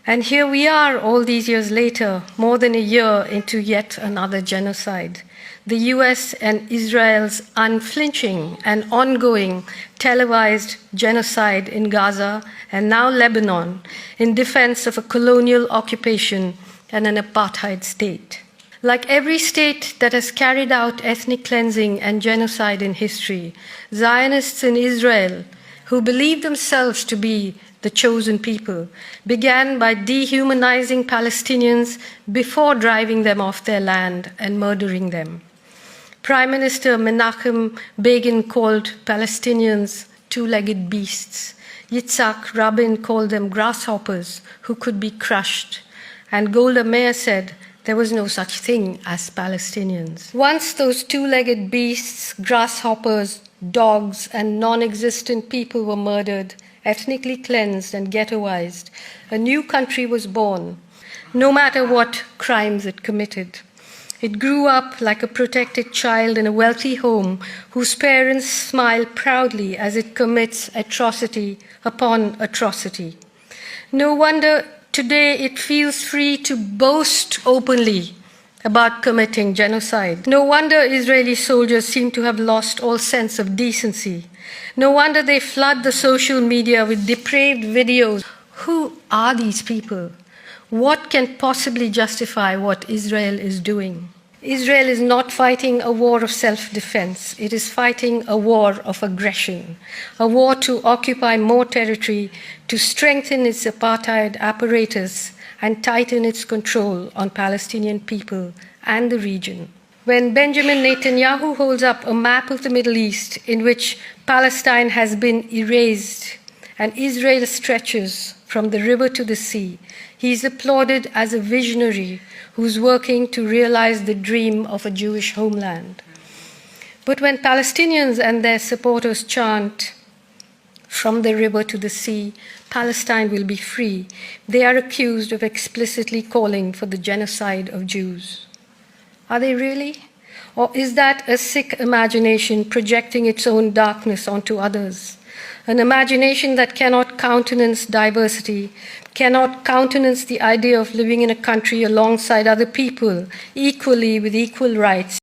And here we are all these years later, more than a year into yet another genocide. The US and Israel's unflinching and ongoing televised genocide in Gaza and now Lebanon in defense of a colonial occupation and an apartheid state. Like every state that has carried out ethnic cleansing and genocide in history, Zionists in Israel, who believe themselves to be the chosen people, began by dehumanizing Palestinians before driving them off their land and murdering them. Prime Minister Menachem Begin called Palestinians two-legged beasts. Yitzhak Rabin called them grasshoppers who could be crushed. And Golda Meir said there was no such thing as Palestinians. Once those two-legged beasts, grasshoppers, dogs, and non-existent people were murdered, ethnically cleansed and ghettoized, a new country was born, no matter what crimes it committed. It grew up like a protected child in a wealthy home whose parents smile proudly as it commits atrocity upon atrocity. No wonder today it feels free to boast openly about committing genocide. No wonder Israeli soldiers seem to have lost all sense of decency. No wonder they flood the social media with depraved videos. Who are these people? What can possibly justify what Israel is doing? Israel is not fighting a war of self-defense. It is fighting a war of aggression, a war to occupy more territory, to strengthen its apartheid apparatus, and tighten its control on Palestinian people and the region. When Benjamin Netanyahu holds up a map of the Middle East in which Palestine has been erased and Israel stretches from the river to the sea, he is applauded as a visionary who's working to realize the dream of a Jewish homeland. But when Palestinians and their supporters chant, "From the river to the sea, Palestine will be free," they are accused of explicitly calling for the genocide of Jews. Are they really? Or is that a sick imagination projecting its own darkness onto others? An imagination that cannot countenance diversity, cannot countenance the idea of living in a country alongside other people, equally with equal rights.